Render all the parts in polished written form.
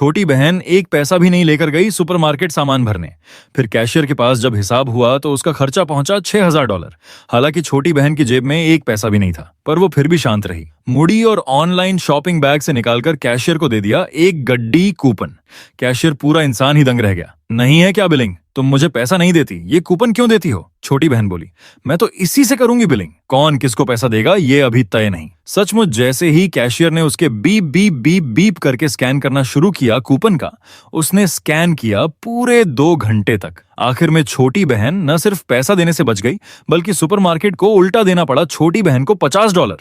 छोटी बहन एक पैसा भी नहीं लेकर गई सुपरमार्केट सामान भरने। फिर कैशियर के पास जब हिसाब हुआ तो उसका खर्चा पहुंचा $6000। हालांकि छोटी बहन की जेब में एक पैसा भी नहीं था, पर वो फिर भी शांत रही। मुड़ी और ऑनलाइन शॉपिंग बैग से निकालकर कैशियर को दे दिया एक गड्डी कूपन। कैशियर पूरा इंसान ही दंग रह गया। नहीं है क्या बिलिंग? तुम मुझे पैसा नहीं देती, ये कूपन क्यों देती हो? छोटी बहन बोली, मैं तो इसी से करूंगी बिलिंग। कौन किसको पैसा देगा ये अभी तय नहीं। सचमुच जैसे ही कैशियर ने उसके बीप बीप बीप बीप करके स्कैन करना शुरू किया कूपन का, उसने स्कैन किया पूरे 2 घंटे तक। आखिर में छोटी बहन न सिर्फ पैसा देने से बच गई, बल्कि सुपरमार्केट को उल्टा देना पड़ा छोटी बहन को $50।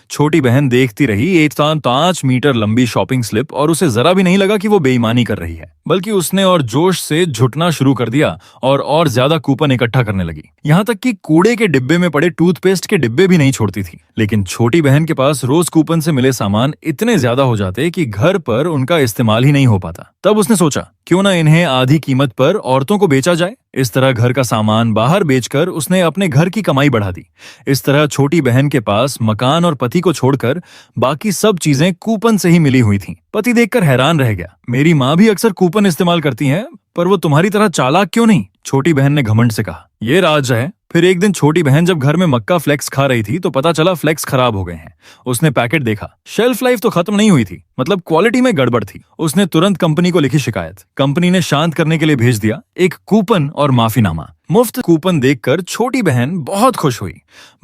छोटी बहन देखती रही एक 5 मीटर लंबी शॉपिंग स्लिप, और उसे जरा भी नहीं लगा कि वो बेईमानी कर रही है, बल्कि उसने और जोश से झुटना शुरू कर दिया और ज्यादा कूपन इकट्ठा करने लगी। यहाँ तक कि कूड़े के डिब्बे में पड़े टूथपेस्ट के डिब्बे भी नहीं छोड़ती थी। लेकिन छोटी बहन के पास रोज कूपन से मिले सामान इतने ज्यादा हो जाते कि घर पर उनका इस्तेमाल ही नहीं हो पाता। तब उसने सोचा, क्यों ना इन्हें आधी कीमत पर औरतों को बेचा जाए। इस तरह घर का सामान बाहर बेचकर उसने अपने घर की कमाई बढ़ा दी। इस तरह छोटी बहन के पास मकान और पति को छोड़कर बाकी सब चीजें कूपन से ही मिली हुई थीं। पति देखकर हैरान रह गया। मेरी माँ भी अक्सर कूपन इस्तेमाल करती हैं, पर वो तुम्हारी तरह चालाक क्यों नहीं? छोटी बहन ने घमंड से कहा। ये राज है। फिर एक दिन छोटी बहन जब घर में मक्का फ्लेक्स खा रही थी तो पता चला फ्लेक्स खराब हो गए हैं। उसने पैकेट देखा, शेल्फ लाइफ तो खत्म नहीं हुई थी, मतलब क्वालिटी में गड़बड़ थी। उसने तुरंत कंपनी को लिखी शिकायत। कंपनी ने शांत करने के लिए भेज दिया एक कूपन और माफीनामा। मुफ्त कूपन देखकर छोटी बहन बहुत खुश हुई।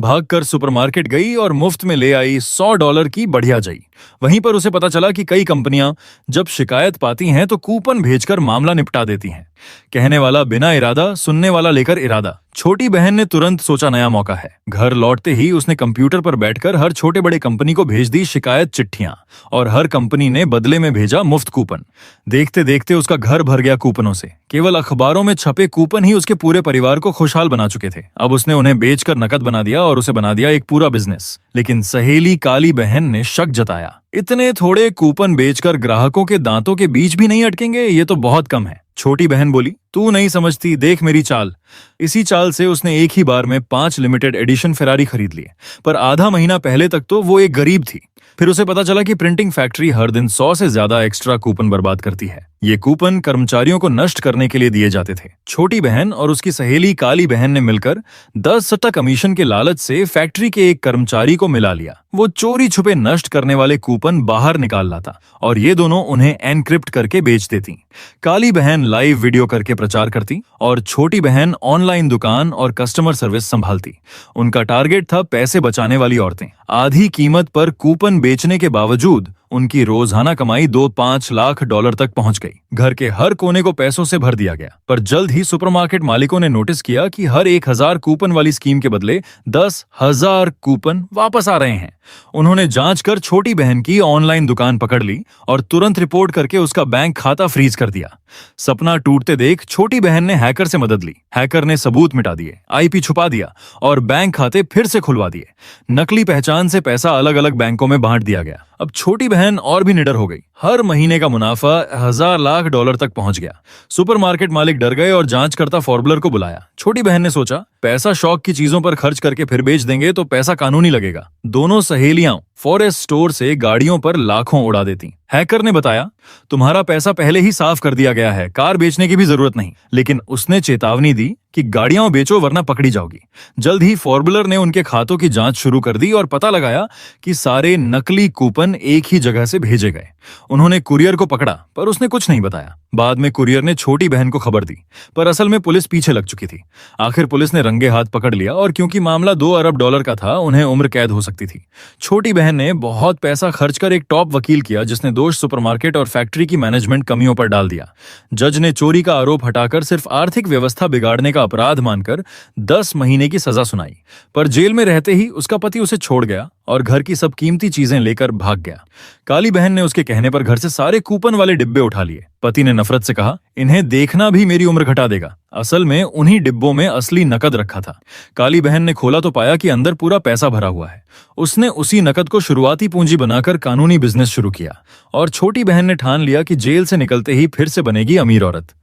भागकर सुपरमार्केट गई और मुफ्त में ले आई $100 की बढ़िया जई। वहीं पर उसे पता चला कि कई कंपनियां जब शिकायत पाती हैं तो कूपन भेजकर मामला निपटा देती हैं। कहने वाला बिना इरादा, सुनने वाला लेकर इरादा। छोटी बहन ने तुरंत सोचा नया मौका है। घर लौटते ही उसने कंप्यूटर पर बैठकर हर छोटे बड़े कंपनी को भेज दी शिकायत चिट्ठियां, और हर कंपनी ने बदले में भेजा मुफ्त कूपन। देखते देखते उसका घर भर गया कूपनों से। केवल अखबारों में छपे कूपन ही उसके पूरे परिवार को खुशहाल बना चुके थे। अब उसने उन्हें बेचकर नकद बना दिया और उसे बना दिया एक पूरा बिजनेस। लेकिन सहेली काली बहन ने शक जताया, इतने थोड़े कूपन बेचकर ग्राहकों के दांतों के बीच भी नहीं अटकेंगे, ये तो बहुत कम है। छोटी बहन बोली, तू नहीं समझती, देख मेरी चाल। इसी चाल से उसने एक ही बार में 5 लिमिटेड एडिशन फेरारी खरीद लिए। पर आधा महीना पहले तक तो वो एक गरीब थी। फिर उसे पता चला कि प्रिंटिंग फैक्ट्री हर दिन 100 से ज्यादा एक्स्ट्रा कूपन बर्बाद करती है। ये कूपन कर्मचारियों को नष्ट करने के लिए दिए जाते थे। छोटी बहन और उसकी सहेली काली बहन ने मिलकर 10% कमीशन के लालच से फैक्ट्री के एक कर्मचारी को मिला लिया। वो चोरी छुपे नष्ट करने वाले कूपन बाहर निकाल लाता और ये दोनों उन्हें एनक्रिप्ट करके बेच देती। काली बहन लाइव वीडियो करके प्रचार करती और छोटी बहन ऑनलाइन दुकान और कस्टमर सर्विस संभालती। उनका टारगेट था पैसे बचाने वाली औरतें। आधी कीमत पर कूपन बेचने के बावजूद उनकी रोजाना कमाई $2-5 लाख तक पहुंच गई। घर के हर कोने को पैसों से भर दिया गया। पर जल्द ही सुपरमार्केट मालिकों ने नोटिस किया कि हर 1000 कूपन वाली स्कीम के बदले 10,000 कूपन वापस आ रहे हैं। उन्होंने जांच कर छोटी बहन की ऑनलाइन दुकान पकड़ ली और तुरंत रिपोर्ट करके उसका बैंक खाता फ्रीज कर दिया। सपना टूटते देख छोटी बहन ने हैकर से मदद ली। हैकर ने सबूत मिटा दिए, आईपी छुपा दिया और बैंक खाते फिर से खुलवा दिए। नकली पहचान से पैसा अलग अलग बैंकों में बांट दिया गया। अब छोटी बहन और भी निडर हो गई। हर महीने का मुनाफा $1000 लाख तक पहुंच गया। सुपरमार्केट मालिक डर गए और जांचकर्ता फॉर्मुलर को बुलाया। छोटी बहन ने सोचा, पैसा शौक की चीजों पर खर्च करके फिर बेच देंगे तो पैसा कानूनी लगेगा। दोनों सहेलियां फॉरेस्ट स्टोर से गाड़ियों पर लाखों उड़ा देती। हैकर ने बताया, तुम्हारा पैसा पहले ही साफ कर दिया गया है, कार बेचने की भी जरूरत नहीं। लेकिन उसने चेतावनी दी कि गाड़ियां बेचो वरना पकड़ी जाओगी। जल्द ही फॉर्मुलर ने उनके खातों की जांच शुरू कर दी और पता लगाया कि सारे नकली कूपन एक ही जगह से भेजे गए। उन्होंने कुरियर को पकड़ा पर उसने कुछ नहीं बताया। बाद में कुरियर ने छोटी बहन को खबर दी, पर असल में पुलिस पीछे लग चुकी थी। आखिर पुलिस ने रंगे हाथ पकड़ लिया और क्योंकि मामला $2 अरब का था, उन्हें उम्र कैद हो सकती थी। छोटी बहन ने बहुत पैसा खर्च कर एक टॉप वकील किया जिसने दोष सुपरमार्केट और फैक्ट्री की मैनेजमेंट कमियों पर डाल दिया। जज ने चोरी का आरोप हटाकर सिर्फ आर्थिक व्यवस्था बिगाड़ने का अपराध मानकर 10 महीने की सजा सुनाई। पर जेल में रहते ही उसका पति उसे छोड़ गया और घर की सब कीमती चीजें लेकर भाग गया। काली बहन ने उसके कहने पर घर से सारे कूपन वाले डिब्बे उठा लिए। पति ने नफरत से कहा, इन्हें देखना भी मेरी उम्र घटा देगा। असल में उन्हीं डिब्बों में असली नकद रखा था। काली बहन ने खोला तो पाया कि अंदर पूरा पैसा भरा हुआ है। उसने उसी नकद को शुरुआती पूंजी बनाकर कानूनी बिजनेस शुरू किया और छोटी बहन ने ठान लिया कि जेल से निकलते ही फिर से बनेगी अमीर औरत।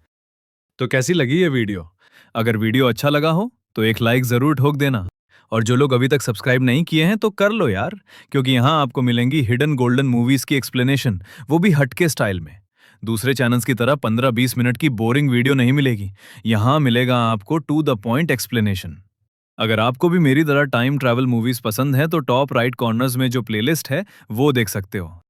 तो कैसी लगी ये वीडियो? अगर वीडियो अच्छा लगा हो तो एक लाइक जरूर ठोक देना, और जो लोग अभी तक सब्सक्राइब नहीं किए हैं तो कर लो यार, क्योंकि यहाँ आपको मिलेंगी हिडन गोल्डन मूवीज की एक्सप्लेनेशन, वो भी हटके स्टाइल में। दूसरे चैनल्स की तरह 15-20 मिनट की बोरिंग वीडियो नहीं मिलेगी। यहाँ मिलेगा आपको टू द पॉइंट एक्सप्लेनेशन। अगर आपको भी मेरी तरह टाइम ट्रैवल मूवीज पसंद है तो टॉप राइट कॉर्नर्स में जो प्लेलिस्ट है वो देख सकते हो।